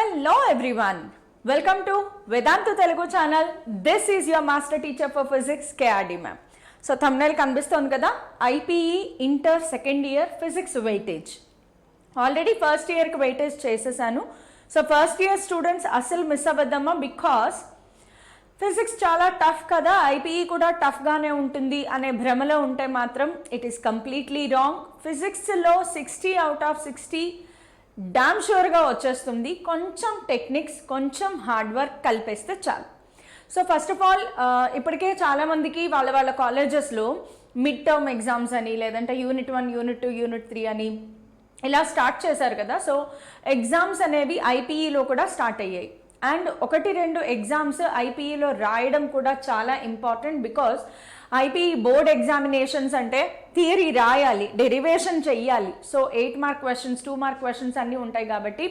Hello everyone, welcome to Vedantu Telugu channel. This is your master teacher for physics KRD ma'am. So thumbnail కనిపిస్తుంది కదా, IPE inter second year physics weightage. Already first ఇయర్కి weightage చేసేసాను. So first year students అసలు miss అవ్వద్దమ్మా, because physics చాలా tough కదా, IPE కూడా టఫ్గానే ఉంటుంది అనే భ్రమలో ఉంటే మాత్రం ఇట్ ఈస్ కంప్లీట్లీ రాంగ్. ఫిజిక్స్లో 60 out of 60 డామ్ షూర్గా వచ్చేస్తుంది. కొంచెం టెక్నిక్స్, కొంచెం హార్డ్ వర్క్ కలిపేస్తే చాలు. సో ఫస్ట్ ఆఫ్ ఆల్ ఇప్పటికే చాలామందికి వాళ్ళ కాలేజెస్లో మిడ్ టర్మ్ ఎగ్జామ్స్ అని, లేదంటే యూనిట్ 1, యూనిట్ 2, యూనిట్ 3 అని ఇలా స్టార్ట్ చేశారు కదా. సో ఎగ్జామ్స్ అనేవి ఐపీఈలో కూడా స్టార్ట్ అయ్యాయి. అండ్ 1-2 ఎగ్జామ్స్ ఐపీఈలో రాయడం కూడా చాలా important. Because IPE board examinations అంటే థియరీ రాయాలి, డెరివేషన్ చెయ్యాలి. So 8 mark questions, 2 mark questions అన్నీ ఉంటాయి కాబట్టి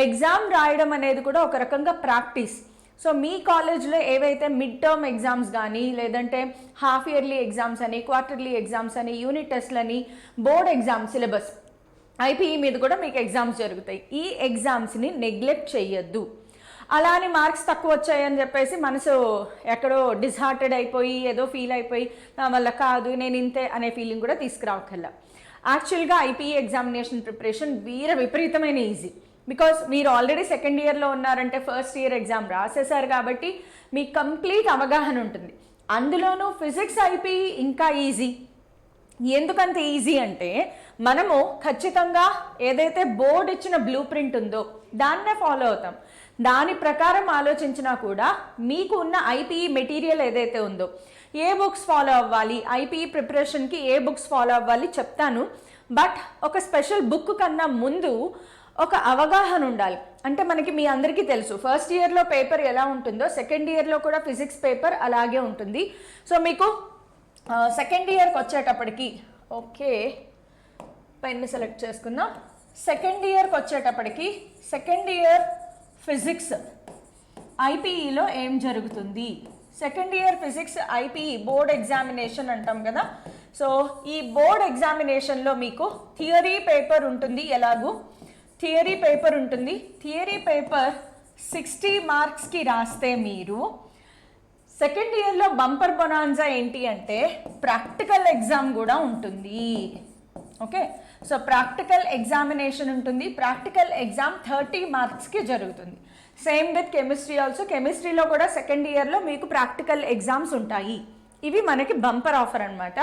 ఎగ్జామ్ రాయడం అనేది కూడా ఒక రకంగా ప్రాక్టీస్. సో మీ కాలేజ్లో ఏవైతే మిడ్ టర్మ్ ఎగ్జామ్స్ కానీ, లేదంటే హాఫ్ ఇయర్లీ ఎగ్జామ్స్ అని, క్వార్టర్లీ ఎగ్జామ్స్ అని, యూనిట్ టెస్ట్లని, బోర్డ్ ఎగ్జామ్ సిలబస్ ఐపీఈ మీద కూడా మీకు ఎగ్జామ్స్ జరుగుతాయి. ఈ ఎగ్జామ్స్ని నెగ్లెక్ట్ చెయ్యొద్దు. అలా అని మార్క్స్ తక్కువ వచ్చాయని చెప్పేసి మనసు ఎక్కడో డిస్హార్టెడ్ అయిపోయి ఏదో ఫీల్ అయిపోయి నా వల్ల కాదు, నేను ఇంతే అనే ఫీలింగ్ కూడా తీసుకురావక్కర్లా. యాక్చువల్గా ఐపీఈ ఎగ్జామినేషన్ ప్రిపరేషన్ విపరీతమైన ఈజీ. బికాస్ మీరు ఆల్రెడీ సెకండ్ ఇయర్లో ఉన్నారంటే ఫస్ట్ ఇయర్ ఎగ్జామ్ రాసేసారు కాబట్టి మీకు కంప్లీట్ అవగాహన ఉంటుంది. అందులోనూ ఫిజిక్స్ ఐపీఈ ఇంకా ఈజీ. ఎందుకంత ఈజీ అంటే మనము ఖచ్చితంగా ఏదైతే బోర్డు ఇచ్చిన బ్లూ ప్రింట్ ఉందో దాన్నే ఫాలో అవుతాం. దాని ప్రకారం ఆలోచించినా కూడా మీకు ఉన్న ఐపీఈ మెటీరియల్ ఏదైతే ఉందో, ఏ బుక్స్ ఫాలో అవ్వాలి, ఐపీఈ ప్రిపరేషన్కి ఏ బుక్స్ ఫాలో అవ్వాలి చెప్తాను. బట్ ఒక స్పెషల్ బుక్ కన్నా ముందు ఒక అవగాహన ఉండాలి. అంటే మనకి మీ అందరికీ తెలుసు ఫస్ట్ ఇయర్లో పేపర్ ఎలా ఉంటుందో సెకండ్ ఇయర్లో కూడా ఫిజిక్స్ పేపర్ అలాగే ఉంటుంది. సో మీకు సెకండ్ ఇయర్కి వచ్చేటప్పటికి, ఓకే పెన్ సెలెక్ట్ చేసుకుందాం. సెకండ్ ఇయర్కి వచ్చేటప్పటికి సెకండ్ ఇయర్ ఫిజిక్స్ ఐపీఈలో ఏం జరుగుతుంది, second year physics IPE board examination అంటాం కదా. సో ఈ బోర్డ్ ఎగ్జామినేషన్లో మీకు థియరీ పేపర్ ఉంటుంది. ఎలాగూ థియరీ పేపర్ ఉంటుంది. థియరీ పేపర్ 60 మార్క్స్కి రాస్తే మీరు సెకండ్ ఇయర్లో బంపర్ బొనాన్జా ఏంటి అంటే ప్రాక్టికల్ ఎగ్జామ్ కూడా ఉంటుంది. ఓకే, సో ప్రాక్టికల్ ఎగ్జామినేషన్ ఉంటుంది. ప్రాక్టికల్ ఎగ్జామ్ 30 మార్క్స్కి జరుగుతుంది. Same with chemistry also. కెమిస్ట్రీలో కూడా సెకండ్ ఇయర్లో మీకు ప్రాక్టికల్ ఎగ్జామ్స్ ఉంటాయి. ఇవి మనకి బంపర్ ఆఫర్ అనమాట.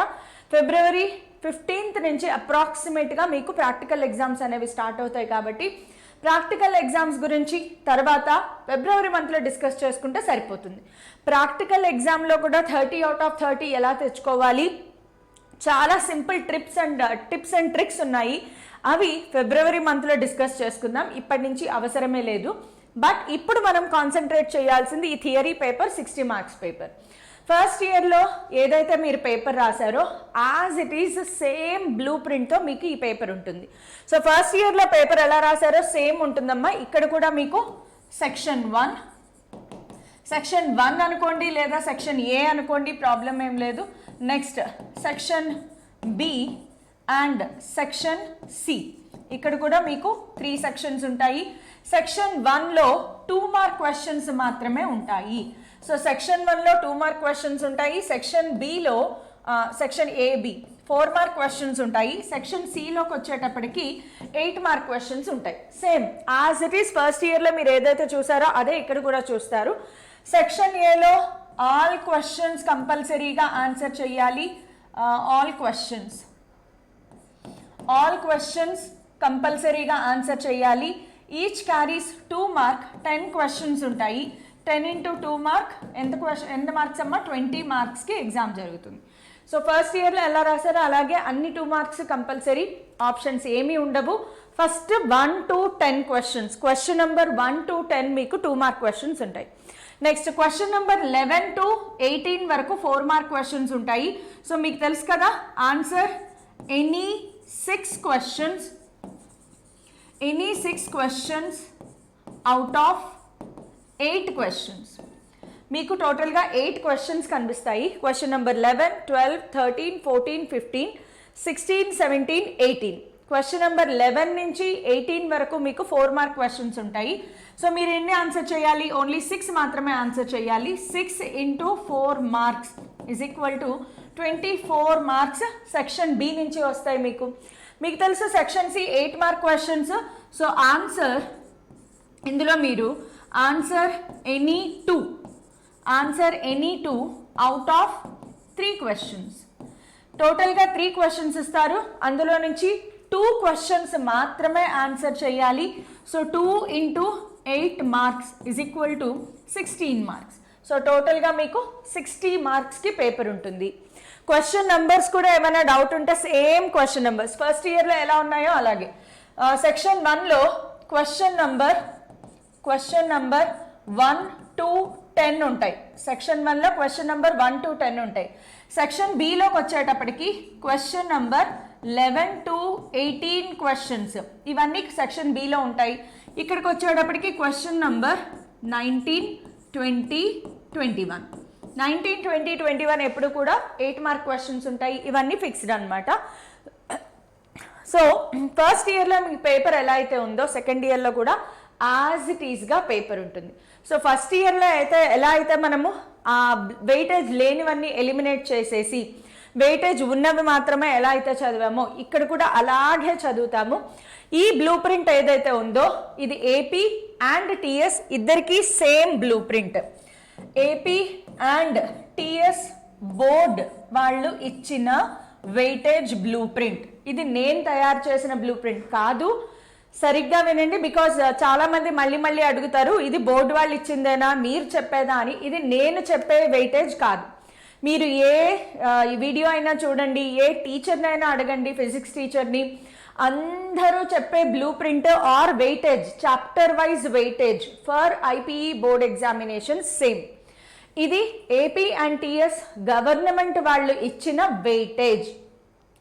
February 15th నుంచి అప్రాక్సిమేట్గా మీకు ప్రాక్టికల్ ఎగ్జామ్స్ అనేవి స్టార్ట్ అవుతాయి కాబట్టి ప్రాక్టికల్ ఎగ్జామ్స్ గురించి తర్వాత ఫిబ్రవరి మంత్లో డిస్కస్ చేసుకుంటే సరిపోతుంది. ప్రాక్టికల్ ఎగ్జామ్లో కూడా 30 out of 30 ఎలా తెచ్చుకోవాలి, చాలా సింపుల్ టిప్స్ అండ్ ట్రిక్స్ ఉన్నాయి. అవి ఫిబ్రవరి మంత్లో డిస్కస్ చేసుకుందాం, ఇప్పటి నుంచి అవసరమే లేదు. బట్ ఇప్పుడు మనం కాన్సన్ట్రేట్ చేయాల్సింది ఈ theory paper 60 marks paper. First ఇయర్లో ఏదైతే మీరు పేపర్ రాశారో as it is same blue ప్రింట్తో మీకు ఈ పేపర్ ఉంటుంది. సో ఫస్ట్ ఇయర్లో పేపర్ ఎలా రాశారో సేమ్ ఉంటుందమ్మా. ఇక్కడ కూడా మీకు సెక్షన్ 1 అనుకోండి, లేదా సెక్షన్ ఏ అనుకోండి, ప్రాబ్లం ఏం లేదు. Next section B and section C, ఇక్కడ కూడా మీకు 3 సెక్షన్స్ ఉంటాయి. సెక్షన్ 1లో 2 మార్క్ క్వశ్చన్స్ మాత్రమే ఉంటాయి. సో సెక్షన్ 1లో 2 మార్క్ క్వశ్చన్స్ ఉంటాయి. సెక్షన్ బిలో సెక్షన్ ఏబి 4 మార్క్ క్వశ్చన్స్ ఉంటాయి. సెక్షన్ సిలోకి వచ్చేటప్పటికి 8 మార్క్ క్వశ్చన్స్ ఉంటాయి. Same as it is first ఇయర్లో మీరు ఏదైతే చూసారో అదే ఇక్కడ కూడా చూస్తారు. సెక్షన్ ఏలో ఆల్ క్వశ్చన్స్ కంపల్సరీగా ఆన్సర్ చేయాలి. ఆల్ క్వశ్చన్స్ కంపల్సరీగా ఆన్సర్ చేయాలి. ఈచ్ క్యారీస్ 2 మార్క్, 10 క్వశ్చన్స్ ఉంటాయి. 10 into 2 మార్క్ ఎంత మార్క్స్ అమ్మా, 20 మార్క్స్కి ఎగ్జామ్ జరుగుతుంది. సో ఫస్ట్ ఇయర్లో ఎలా రాశారో అలాగే అన్ని 2 మార్క్స్ కంపల్సరీ, ఆప్షన్స్ ఏమీ ఉండవు. First 1 to 10 questions, question number 1 to 10 మీకు 2 మార్క్ క్వశ్చన్స్ ఉంటాయి. నెక్స్ట్ క్వశ్చన్ నెంబర్ 11 to 18 వరకు 4 మార్క్ క్వశ్చన్స్ ఉంటాయి. సో మీకు తెలుసు కదా, answer any 6 questions out of 8 questions. మీకు టోటల్గా 8 క్వశ్చన్స్ కనిపిస్తాయి. క్వశ్చన్ నెంబర్ 11, 12, 13, 14, 15, 16, 17, 18 క్వశ్చన్ నెంబర్ 11 నుంచి 18 వరకు మీకు 4 మార్క్ క్వశ్చన్స్ ఉంటాయి. సో మీరు ఎన్ని ఆన్సర్ చేయాలి? ఓన్లీ 6 మాత్రమే ఆన్సర్ చేయాలి. 6 into 4 marks is equal to 24 marks section B నుంచి వస్తాయి. మీకు తెలుసు section C 8 mark questions. So answer ఇందులో మీరు answer any two out of 3 క్వశ్చన్స్. టోటల్గా 3 క్వశ్చన్స్ ఇస్తారు, అందులో నుంచి 2 క్వశ్చన్స్ మాత్రమే ఆన్సర్ చేయాలి. So 2 into 8 marks is equal to 16 marks. So టోటల్గా మీకు 60 మార్క్స్కి పేపర్ ఉంటుంది. క్వశ్చన్ నెంబర్స్ కూడా ఏమైనా డౌట్ ఉంటే సేమ్ క్వశ్చన్ నెంబర్స్ ఫస్ట్ ఇయర్లో ఎలా ఉన్నాయో అలాగే సెక్షన్ 1లో క్వశ్చన్ నంబర్ 1 to 10 ఉంటాయి. సెక్షన్ 1లో క్వశ్చన్ నెంబర్ 1 to 10 ఉంటాయి. సెక్షన్ బిలోకి వచ్చేటప్పటికి క్వశ్చన్ నెంబర్ 11 to 18 క్వశ్చన్స్ ఇవన్నీ సెక్షన్ బిలో ఉంటాయి. ఇక్కడికి వచ్చేటప్పటికి క్వశ్చన్ నెంబర్ 19, 20, 21 19, 20, 21 ఎప్పుడు కూడా 8 మార్క్ క్వశ్చన్స్ ఉంటాయి. ఇవన్నీ ఫిక్స్డ్ అనమాట. సో ఫస్ట్ ఇయర్లో మీకు పేపర్ ఎలా అయితే ఉందో సెకండ్ ఇయర్లో కూడా యాజ్ ఇట్ ఈస్గా పేపర్ ఉంటుంది. సో ఫస్ట్ ఇయర్లో అయితే ఎలా అయితే మనము ఆ వెయిటేజ్ లేనివన్నీ ఎలిమినేట్ చేసేసి వెయిటేజ్ ఉన్నవి మాత్రమే ఎలా అయితే చదివామో ఇక్కడ కూడా అలాగే చదువుతాము. ఈ బ్లూ ప్రింట్ ఏదైతే ఉందో ఇది ఏపీ అండ్ టిఎస్ ఇద్దరికి same blue print. AP and TS board వాళ్ళు ఇచ్చిన వెయిటేజ్ బ్లూ ప్రింట్. ఇది నేను తయారు చేసిన బ్లూ ప్రింట్ కాదు. సరిగ్గా వినండి, బికాజ్ చాలా మంది మళ్ళీ అడుగుతారు ఇది బోర్డు వాళ్ళు ఇచ్చిందేనా మీరు చెప్పేదా అని. ఇది నేను చెప్పే వెయిటేజ్ కాదు. మీరు ఏ వీడియో అయినా చూడండి, ఏ టీచర్నైనా అడగండి, ఫిజిక్స్ టీచర్ని, అందరూ చెప్పే blue print are weightage chapter wise weightage for IPE board examination same. ఇది ఏపీ అండ్ టిఎస్ గవర్నమెంట్ వాళ్ళు ఇచ్చిన వెయిటేజ్.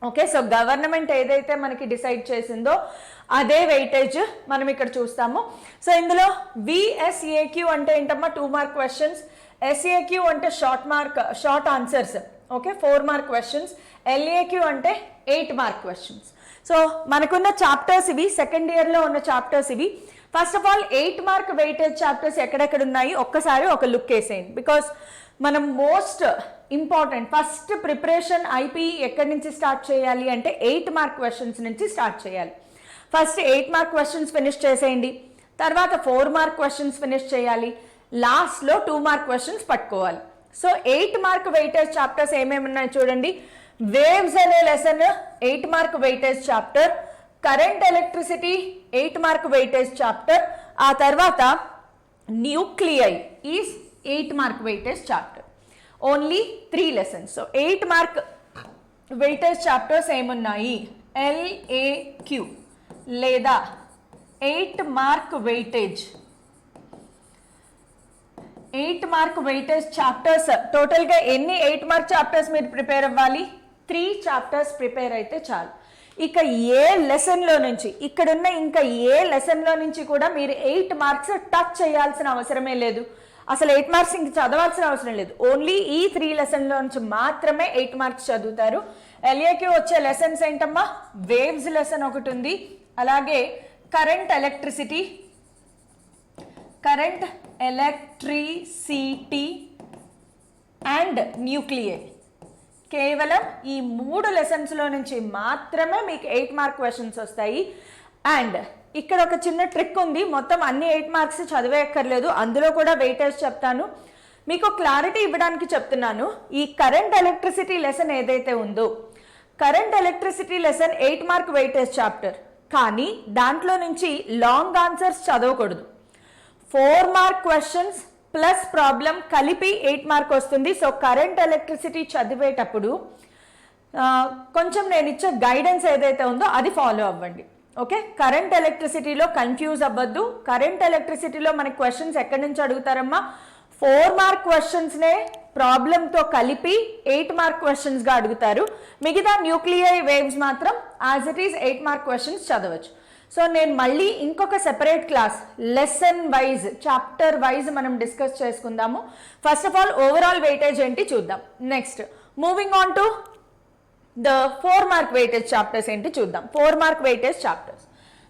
ఓకే, సో గవర్నమెంట్ ఏదైతే మనకి డిసైడ్ చేసిందో అదే వెయిటేజ్ మనం ఇక్కడ చూస్తాము. సో ఇందులో విఎస్ఏక్యూ అంటే ఏంటమ్మా 2 మార్క్ క్వశ్చన్స్, ఎస్ఏక్యూ అంటే short answers, okay 4 mark questions, LAQ అంటే 8 మార్క్ క్వశ్చన్స్. సో మనకున్న చాప్టర్స్ ఇవి, సెకండ్ ఇయర్లో ఉన్న చాప్టర్స్ ఇవి. First of all 8 mark weightage chapters ఎక్కడెక్కడ ఉన్నాయి ఒక్కసారి ఒక లుక్ వేసేయండి. బికాస్ మనం most important first preparation IPE ఎక్కడి నుంచి స్టార్ట్ చేయాలి అంటే 8 మార్క్ క్వశ్చన్స్ నుంచి స్టార్ట్ చేయాలి. ఫస్ట్ 8 మార్క్ క్వశ్చన్స్ ఫినిష్ చేసేయండి, తర్వాత 4 మార్క్ క్వశ్చన్స్ ఫినిష్ చేయాలి, లాస్ట్లో 2 మార్క్ క్వశ్చన్స్ పట్టుకోవాలి. సో 8 మార్క్ వెయిటేజ్ చాప్టర్స్ ఏమేమి ఉన్నాయి చూడండి. వేవ్స్ అనే lesson 8 mark weightage chapter, current electricity 8 mark weightage chapter, ఆ తర్వాత nuclei is 8 mark weightage chapter. Only 3 lessons. So 8 mark weightage chapters ఏమున్నాయి? ఎల్ఏక్యూ లేదా 8 mark weightage. 8 mark weightage chapters టోటల్గా ఎన్ని 8 మార్క్ చాప్టర్స్ మీరు ప్రిపేర్ అవ్వాలి? 3 చాప్టర్స్ ప్రిపేర్ అయితే చాలు. ఇక ఏ లెసన్లో నుంచి ఇక్కడున్న ఇంకా ఏ లెసన్లో నుంచి కూడా మీరు 8 మార్క్స్ టచ్ చేయాల్సిన అవసరమే లేదు. అసలు 8 మార్క్స్ ఇంక చదవాల్సిన అవసరం లేదు. ఓన్లీ ఈ 3 లెసన్లో నుంచి మాత్రమే 8 మార్క్స్ చదువుతారు. ఎల్ఏక్యూ వచ్చే లెసన్స్ ఏంటమ్మా? వేవ్స్ లెసన్ ఒకటి ఉంది, అలాగే కరెంట్ ఎలక్ట్రిసిటీ అండ్ న్యూక్లియై. కేవలం ఈ 3 లెసన్స్లో నుంచి మాత్రమే మీకు 8 మార్క్ క్వశ్చన్స్ వస్తాయి. అండ్ ఇక్కడ ఒక చిన్న ట్రిక్ ఉంది, మొత్తం అన్ని 8 మార్క్స్ చదివేయక్కర్లేదు, అందులో కూడా వెయిటేజ్ చెప్తాను. మీకు క్లారిటీ ఇవ్వడానికి చెప్తున్నాను. ఈ కరెంట్ ఎలక్ట్రిసిటీ లెసన్ ఏదైతే ఉందో, current electricity lesson 8 mark weightage chapter, కానీ దాంట్లో నుంచి లాంగ్ ఆన్సర్స్ చదవకూడదు. 4 మార్క్ క్వశ్చన్స్ ప్లస్ ప్రాబ్లం కలిపి 8 మార్క్ వస్తుంది. సో కరెంట్ ఎలక్ట్రిసిటీ చదివేటప్పుడు కొంచెం నేను ఇచ్చే గైడెన్స్ ఏదైతే ఉందో అది ఫాలో అవ్వండి. ఓకే, కరెంట్ ఎలక్ట్రిసిటీలో కన్ఫ్యూజ్ అవ్వద్దు. కరెంట్ ఎలక్ట్రిసిటీలో మనకి క్వశ్చన్స్ ఎక్కడి నుంచి అడుగుతారమ్మా? 4 మార్క్ క్వశ్చన్స్నే ప్రాబ్లంతో కలిపి 8 మార్క్ క్వశ్చన్స్గా అడుగుతారు. మిగతా న్యూక్లియై వేవ్స్ మాత్రం as it is 8 mark questions చదవచ్చు. సో నేను మళ్ళీ ఇంకొక separate class lesson wise chapter wise మనం డిస్కస్ చేసుకుందాము. First of all overall weightage ఏంటి చూద్దాం. Next moving on to the 4 mark weightage chapters ఏంటి చూద్దాం. 4 mark weightage chapters.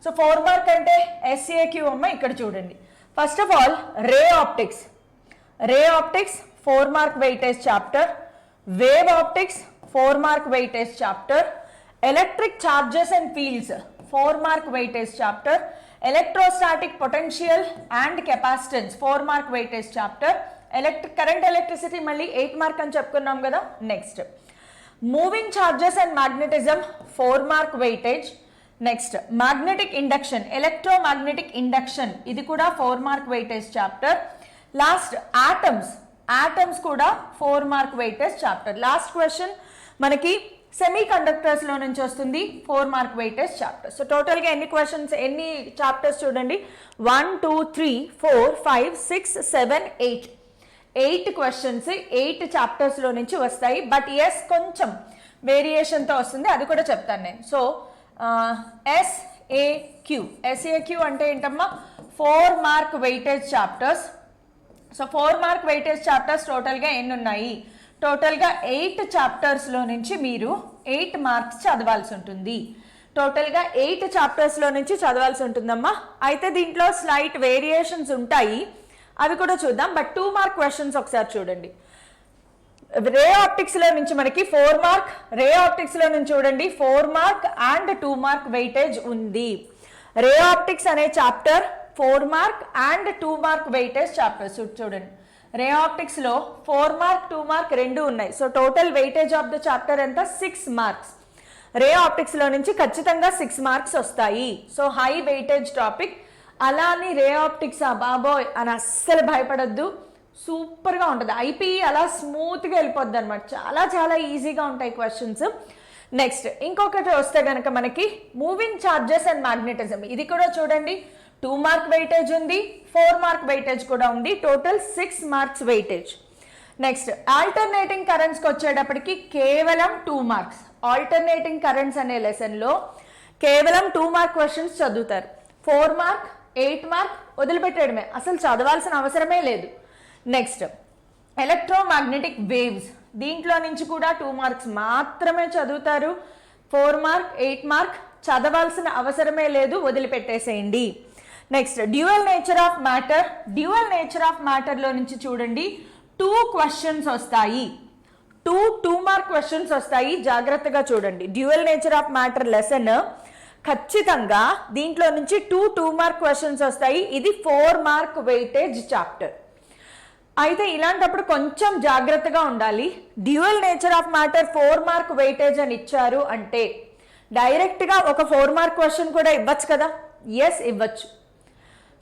So 4 mark అంటే SAQ అమ్మ ఇక్కడ చూడండి. First of all ray optics 4 mark weightage chapter. Wave optics 4 mark weightage chapter. Electric charges and fields 4 mark weightage chapter. Electrostatic potential and capacitance 4 mark weightage chapter. Current electricity మళ్ళీ 8 mark అని చెప్పుకున్నాం కదా. Next moving charges and magnetism 4 mark weightage. Next magnetic induction electromagnetic induction ఇది కూడా 4 mark weightage chapter. Last atoms కూడా 4 mark weightage chapter. Last question మనకి semi conductors లో నుంచి వస్తుంది 4 mark weightage chapter. So total గా ఎన్ని చాప్టర్స్ చూడండి 1 2 3 4 5 6 7 8 క్వశ్చన్స్ 8 చాప్టర్స్ లో నుంచి వస్తాయి. బట్ ఎస్ కొంచెం వేరియేషన్ తో వస్తుంది, అది కూడా చెప్తాను నేను. సో SAQ అంటే ఏంటమ్మా 4 mark weightage chapters. So 4 mark weightage chapters టోటల్గా ఎన్ని ఉన్నాయి? టోటల్గా 8 చాప్టర్స్లో నుంచి మీరు 8 మార్క్స్ చదవాల్సి ఉంటుంది. టోటల్గా 8 చాప్టర్స్లో నుంచి చదవాల్సి ఉంటుందమ్మా. అయితే దీంట్లో స్లైట్ వేరియేషన్స్ ఉంటాయి, అవి కూడా చూద్దాం. బట్ 2 మార్క్ క్వశ్చన్స్ ఒకసారి చూడండి. రే ఆప్టిక్స్ లో నుంచి మనకి 4 మార్క్, రే ఆప్టిక్స్ లో నుంచి చూడండి 4 మార్క్ అండ్ 2 మార్క్ వెయిటేజ్ ఉంది. రే ఆప్టిక్స్ అనే chapter 4 mark and 2 mark weightage chapters చూడండి. రే ఆప్టిక్స్ లో 4 మార్క్ 2 మార్క్ రెండు ఉన్నాయి. So total weightage of the chapter ఎంత 6 మార్క్స్. రే ఆప్టిక్స్ లో నుంచి ఖచ్చితంగా 6 మార్క్స్ వస్తాయి. So high weightage topic. అలా అని రే ఆప్టిక్స్ బాబోయ్ అని అస్సలు భయపడద్దు, సూపర్గా ఉంటుంది. ఐపీఈ అలా స్మూత్గా వెళ్ళిపోద్ది అనమాట, చాలా చాలా ఈజీగా ఉంటాయి క్వశ్చన్స్. నెక్స్ట్ ఇంకొకటి వస్తే కనుక మనకి మూవింగ్ చార్జెస్ అండ్ మ్యాగ్నెటిజం, ఇది కూడా చూడండి 2 మార్క్ వెయిటేజ్ ఉంది, 4 మార్క్ వెయిటేజ్ కూడా ఉంది. Total 6 marks weightage. Next alternating కరెంట్స్కి వచ్చేటప్పటికి కేవలం 2 మార్క్స్. ఆల్టర్నేటింగ్ కరెంట్స్ అనే లెసన్లో కేవలం 2 మార్క్ క్వశ్చన్స్ చదువుతారు. 4 మార్క్ 8 మార్క్ వదిలిపెట్టడమే, అసలు చదవాల్సిన అవసరమే లేదు. నెక్స్ట్ ఎలక్ట్రోమాగ్నెటిక్ వేవ్స్, దీంట్లో నుంచి కూడా 2 మార్క్స్ మాత్రమే చదువుతారు. 4 మార్క్ 8 మార్క్ చదవాల్సిన అవసరమే లేదు, వదిలిపెట్టేసేయండి. నెక్స్ట్ డ్యూయల్ నేచర్ ఆఫ్ మ్యాటర్లో నుంచి చూడండి 2 క్వశ్చన్స్ వస్తాయి. 2 మార్క్ క్వశ్చన్స్ వస్తాయి, జాగ్రత్తగా చూడండి. Dual nature of matter lesson ఖచ్చితంగా దీంట్లో నుంచి 2 మార్క్ క్వశ్చన్స్ వస్తాయి. ఇది 4 మార్క్ వెయిటేజ్ చాప్టర్. అయితే ఇలాంటప్పుడు కొంచెం జాగ్రత్తగా ఉండాలి. Dual nature of matter 4 mark weightage అని ఇచ్చారు అంటే డైరెక్ట్గా ఒక 4 మార్క్ క్వశ్చన్ కూడా ఇవ్వచ్చు కదా. ఎస్ ఇవ్వచ్చు.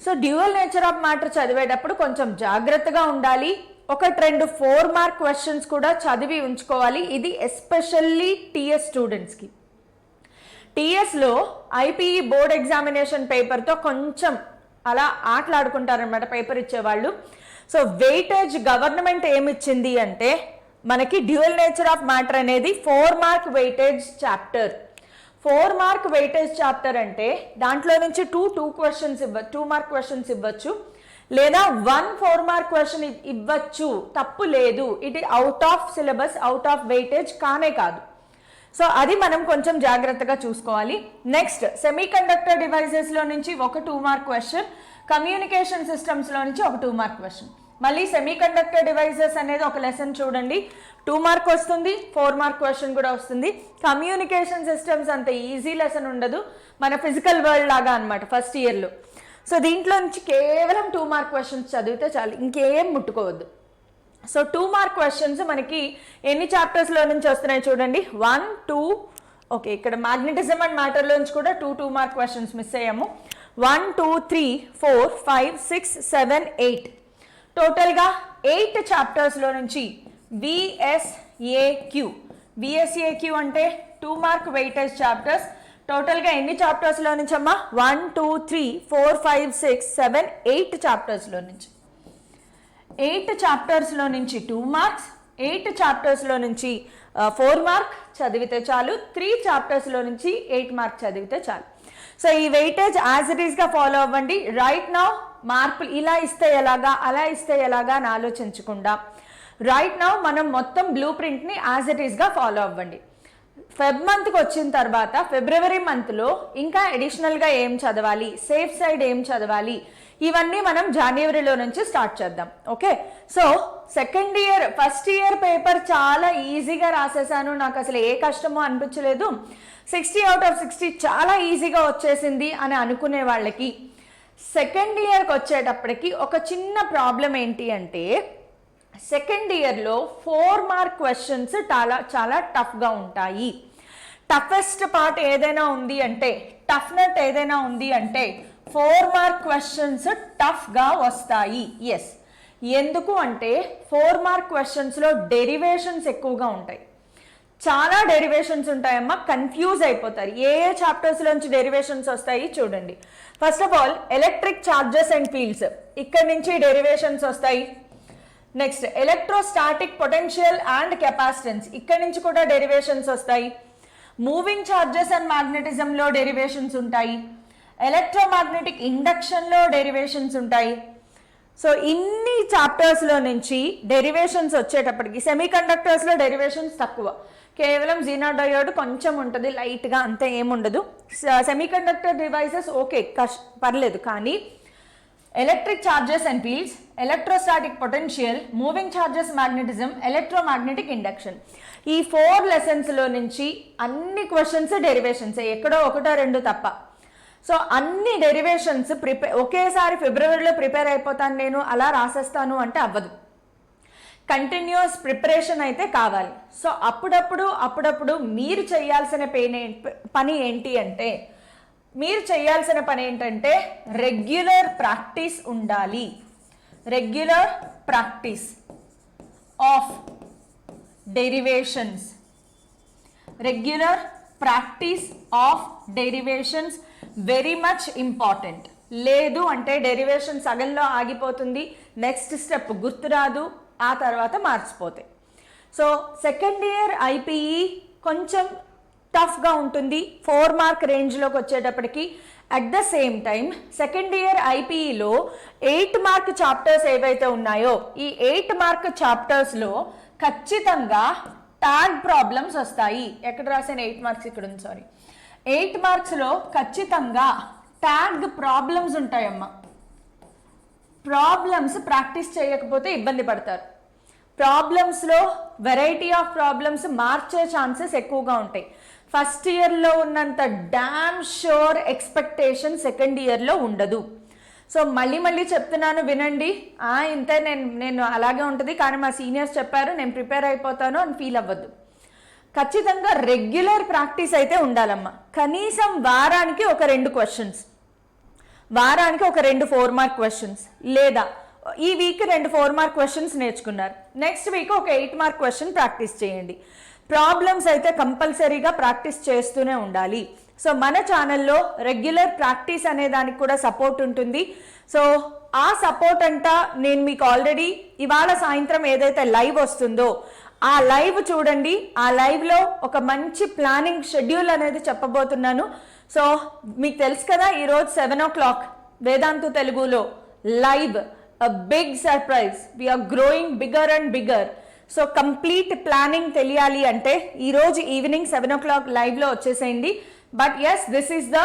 So dual nature of matter చదివేటప్పుడు కొంచెం జాగ్రత్తగా ఉండాలి. 1-2 4 మార్క్ క్వశ్చన్స్ కూడా చదివి ఉంచుకోవాలి. ఇది ఎస్పెషల్లీ టీఎస్ స్టూడెంట్స్కి. టీఎస్లో ఐపీఈ బోర్డ్ ఎగ్జామినేషన్ పేపర్తో కొంచెం అలా ఆటలాడుకుంటారనమాట పేపర్ ఇచ్చేవాళ్ళు. సో వెయిటేజ్ గవర్నమెంట్ ఏమిచ్చింది అంటే మనకి డ్యూయల్ నేచర్ ఆఫ్ మ్యాటర్ అనేది 4 mark weightage chapter. 4 mark weightage chapter అంటే దాంట్లో నుంచి 2 మార్క్ క్వశ్చన్స్ ఇవ్వచ్చు, లేదా 1 4 మార్క్ క్వశ్చన్ ఇవ్వచ్చు, తప్పు లేదు. ఇది out of syllabus, out of weightage కానే కాదు. సో అది మనం కొంచెం జాగ్రత్తగా చూసుకోవాలి. నెక్స్ట్ సెమీ కండక్టర్ డివైజెస్లో నుంచి ఒక 2 మార్క్ క్వశ్చన్, కమ్యూనికేషన్ సిస్టమ్స్లో నుంచి ఒక 2 మార్క్ క్వశ్చన్. మళ్ళీ సెమీ కండక్టర్ డివైజెస్ అనేది ఒక లెసన్ చూడండి, 2 మార్క్ వస్తుంది, 4 మార్క్ క్వశ్చన్ కూడా వస్తుంది. కమ్యూనికేషన్ సిస్టమ్స్ అంత ఈజీ లెసన్ ఉండదు, మన ఫిజికల్ వరల్డ్ లాగా అనమాట ఫస్ట్ ఇయర్లో. సో దీంట్లో నుంచి కేవలం 2 మార్క్ క్వశ్చన్స్ చదివితే చాలు, ఇంకేం ముట్టుకోవద్దు. సో 2 మార్క్ క్వశ్చన్స్ మనకి ఎన్ని చాప్టర్స్లో నుంచి వస్తున్నాయి చూడండి. 1 2 ఓకే, ఇక్కడ మ్యాగ్నెటిజం అండ్ మ్యాటర్లో నుంచి కూడా 2 మార్క్ క్వశ్చన్స్ మిస్ అయ్యాము. 1 2 3 4 5 6 7 8 టోటల్గా 8 చాప్టర్స్లో నుంచి VSAQ అంటే 2 మార్క్ వెయిటేజ్ చాప్టర్స్. టోటల్గా ఎన్ని చాప్టర్స్లో నుంచి అమ్మా 1 2 3 4 5 6 7 8 చాప్టర్స్లో నుంచి. 8 చాప్టర్స్లో నుంచి 2 మార్క్స్, 8 చాప్టర్స్లో నుంచి 4 మార్క్ చదివితే చాలు, 3 చాప్టర్స్లో నుంచి 8 మార్క్ చదివితే చాలు. సో ఈ వెయిటేజ్ యాజ్ ఇట్ ఈస్గా ఫాలో అవ్వండి. రైట్ నౌ మార్కులు ఇలా ఇస్తే ఎలాగా, అలా ఇస్తే ఎలాగా అని ఆలోచించకుండా రైట్ నౌ మనం మొత్తం బ్లూ ప్రింట్ని యాజ్ ఇట్ ఈస్గా ఫాలో అవ్వండి. ఫెబ్ మంత్కి వచ్చిన తర్వాత ఫిబ్రవరి మంత్లో ఇంకా అడిషనల్గా ఏం చదవాలి, సేఫ్ సైడ్ ఏం చదవాలి, ఇవన్నీ మనం జనవరిలో నుంచి స్టార్ట్ చేద్దాం. Okay, so second year first year paper చాలా ఈజీగా రాసేసాను, నాకు అసలు ఏ కష్టమో అనిపించలేదు, 60/60 చాలా ఈజీగా వచ్చేసింది అని అనుకునే వాళ్ళకి సెకండ్ ఇయర్కి వచ్చేటప్పటికి ఒక చిన్న ప్రాబ్లం ఏంటి అంటే సెకండ్ ఇయర్లో 4 మార్క్ క్వశ్చన్స్ చాలా టఫ్గా ఉంటాయి. టఫెస్ట్ పార్ట్ ఏదైనా ఉంది అంటే, టఫ్ నట్ ఏదైనా ఉంది అంటే 4 మార్క్ క్వశ్చన్స్ టఫ్గా వస్తాయి. ఎస్, ఎందుకు అంటే 4 మార్క్ క్వశ్చన్స్లో డెరివేషన్స్ ఎక్కువగా ఉంటాయి. చాలా డెరివేషన్స్ ఉంటాయమ్మా, కన్ఫ్యూజ్ అయిపోతారు. ఏ చాప్టర్స్లోంచి డెరివేషన్స్ వస్తాయి చూడండి. First of all electric charges and fields, ఇక్కడ నుంచి డెరివేషన్స్ వస్తాయి. Next electrostatic potential and capacitance, ఇక్కడ నుంచి కూడా డెరివేషన్స్ వస్తాయి. మూవింగ్ చార్జెస్ అండ్ మ్యాగ్నెటిజంలో డెరివేషన్స్ ఉంటాయి. ఎలక్ట్రోమాగ్నెటిక్ ఇండక్షన్లో డెరివేషన్స్ ఉంటాయి. సో ఇన్ని చాప్టర్స్లో నుంచి డెరివేషన్స్ వచ్చేటప్పటికి సెమీ కండక్టర్స్లో డెరివేషన్స్ తక్కువ, కేవలం జీనర్ డయోడ్ కొంచెం ఉంటుంది లైట్గా, అంతే ఏముండదు. సెమీ కండక్టర్ డివైసెస్ ఓకే పర్లేదు, కానీ electric charges and fields, electrostatic potential, moving charges magnetism, electromagnetic induction, ఈ 4 లెసన్స్లో నుంచి అన్ని క్వశ్చన్స్ డెరివేషన్స్, ఎక్కడో 1-2 తప్ప. సో అన్ని డెరివేషన్స్ ఒకేసారి ఫిబ్రవరిలో ప్రిపేర్ అయిపోతాను నేను, అలా రాసేస్తాను అంటే అవ్వదు. కంటిన్యూస్ ప్రిపరేషన్ అయితే కావాలి. సో అప్పుడప్పుడు మీరు చేయాల్సిన పని ఏంటి అంటే, మీరు చేయాల్సిన పని ఏంటంటే రెగ్యులర్ ప్రాక్టీస్ ఉండాలి. Regular practice of derivations, regular practice of derivations very much important. లేదు అంటే డెరివేషన్ సగంలో ఆగిపోతుంది, నెక్స్ట్ స్టెప్ గుర్తురాదు, ఆ తర్వాత మార్చిపోతాయి. సో సెకండ్ ఇయర్ ఐపీఈ కొంచెం టఫ్గా ఉంటుంది 4 మార్క్ రేంజ్లోకి వచ్చేటప్పటికి. At the same time second year ఐపీఈలో 8 మార్క్ చాప్టర్స్ ఏవైతే ఉన్నాయో ఈ 8 మార్క్ చాప్టర్స్లో ఖచ్చితంగా ట్యాగ్ ప్రాబ్లమ్స్ వస్తాయి. ఎక్కడ రాసిన 8 మార్క్స్ ఇక్కడ ఉంది, సారీ, 8 మార్క్స్లో ఖచ్చితంగా ట్యాగ్ ప్రాబ్లమ్స్ ఉంటాయమ్మా. ప్రాబ్లమ్స్ ప్రాక్టీస్ చేయకపోతే ఇబ్బంది పడతారు. ప్రాబ్లమ్స్లో వెరైటీ ఆఫ్ ప్రాబ్లమ్స్ మార్చే ఛాన్సెస్ ఎక్కువగా ఉంటాయి. ఫస్ట్ ఇయర్లో ఉన్నంత డామ్ షూర్ ఎక్స్పెక్టేషన్ సెకండ్ ఇయర్లో ఉండదు. సో మళ్ళీ చెప్తున్నాను వినండి. ఇంతే, నేను అలాగే ఉంటుంది కానీ మా సీనియర్స్ చెప్పారు నేను ప్రిపేర్ అయిపోతాను అని ఫీల్ అవ్వద్దు. ఖచ్చితంగా రెగ్యులర్ ప్రాక్టీస్ అయితే ఉండాలమ్మా. కనీసం వారానికి ఒక 2 క్వశ్చన్స్, వారానికి ఒక 2 4 మార్క్ క్వశ్చన్స్, లేదా ఈ వీక్ 2 4 మార్క్ క్వశ్చన్స్ నేర్చుకున్నారు, నెక్స్ట్ వీక్ ఒక 8 మార్క్ క్వశ్చన్ ప్రాక్టీస్ చేయండి. ప్రాబ్లమ్స్ అయితే కంపల్సరీగా ప్రాక్టీస్ చేస్తూనే ఉండాలి. సో మన ఛానల్లో రెగ్యులర్ ప్రాక్టీస్ అనే దానికి కూడా సపోర్ట్ ఉంటుంది. సో ఆ సపోర్ట్ అంతా నేను మీకు ఆల్రెడీ ఇవాళ సాయంత్రం ఏదైతే లైవ్ వస్తుందో ఆ లైవ్ చూడండి. ఆ లైవ్లో ఒక మంచి ప్లానింగ్ షెడ్యూల్ అనేది చెప్పబోతున్నాను. సో మీకు తెలుసు కదా, ఈరోజు 7 o'clock వేదాంతు తెలుగులో live, a big surprise, we are growing bigger and bigger. So complete planning తెలియాలి అంటే ఈరోజు ఈవినింగ్ 7 o'clock లైవ్లో వచ్చేసేయండి. But yes, this is the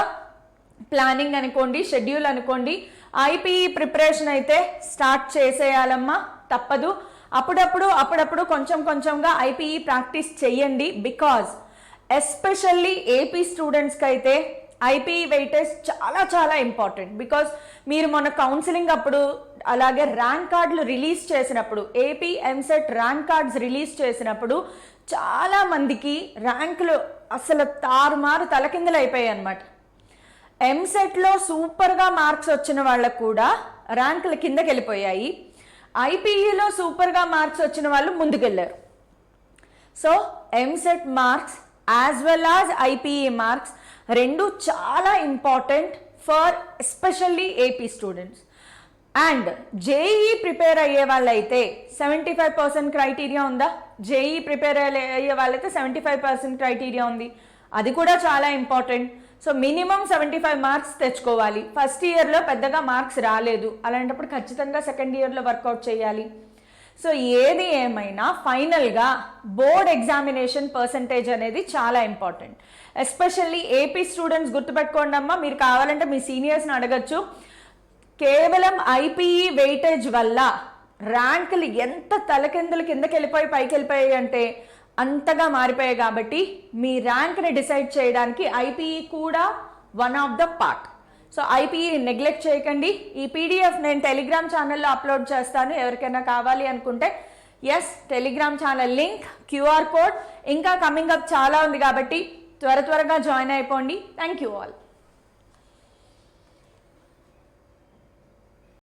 planning అనుకోండి, షెడ్యూల్ అనుకోండి. ఐపీఈ ప్రిపరేషన్ అయితే స్టార్ట్ చేసేయాలమ్మా, తప్పదు. అప్పుడప్పుడు కొంచెంగా ఐపీఈ ప్రాక్టీస్ చెయ్యండి. బికాజ్ ఎస్పెషల్లీ ఏపీ స్టూడెంట్స్కి అయితే ఐపీఈ వెయిటేజ్ చాలా ఇంపార్టెంట్. బికాజ్ మీరు మొన్న కౌన్సిలింగ్ అప్పుడు అలాగే ర్యాంక్ కార్డులు రిలీజ్ చేసినప్పుడు, AP EAMCET rank cards release చేసినప్పుడు చాలా మందికి ర్యాంకులు అసలు తారుమారు తలకిందులు అయిపోయాయి అన్నమాట. ఎంసెట్లో సూపర్గా మార్క్స్ వచ్చిన వాళ్ళకు కూడా ర్యాంకుల కిందకి వెళ్ళిపోయాయి. ఐపీఈలో సూపర్గా మార్క్స్ వచ్చిన వాళ్ళు ముందుకెళ్ళారు. So EAMCET marks as well as IPE marks రెండు చాలా important for especially AP students. And JEE prepare అయ్యే వాళ్ళైతే 75% క్రైటీరియా ఉందా? జేఈ ప్రిపేర్ అయ్యే వాళ్ళైతే 75% క్రైటీరియా ఉంది, అది కూడా చాలా ఇంపార్టెంట్. సో మినిమం 75 మార్క్స్ తెచ్చుకోవాలి. ఫస్ట్ ఇయర్లో పెద్దగా మార్క్స్ రాలేదు, అలాంటప్పుడు ఖచ్చితంగా సెకండ్ ఇయర్లో వర్కౌట్ చేయాలి. సో ఏది ఏమైనా ఫైనల్గా బోర్డ్ ఎగ్జామినేషన్ పర్సంటేజ్ అనేది చాలా ఇంపార్టెంట్. ఎస్పెషల్లీ ఏపీ స్టూడెంట్స్ గుర్తుపెట్టుకోండి అమ్మా, మీరు కావాలంటే మీ సీనియర్స్ని అడగచ్చు. కేవలం ఐపీఈ వెయిటేజ్ వల్ల ర్యాంకులు ఎంత కిందకి వెళ్ళిపోయి పైకి వెళ్ళిపోయాయి అంటే అంతగా మారిపోయాయి. కాబట్టి మీ ర్యాంక్ని డిసైడ్ చేయడానికి ఐపీఈ కూడా one of the part. So IPE neglect చేయకండి. ఈ పీడిఎఫ్ నేను టెలిగ్రామ్ ఛానల్లో అప్లోడ్ చేస్తాను, ఎవరికైనా కావాలి అనుకుంటే. Yes, Telegram channel link, QR code, ఇంకా కమింగ్ అప్ చాలా ఉంది కాబట్టి త్వరగా జాయిన్ అయిపోండి. Thank you all.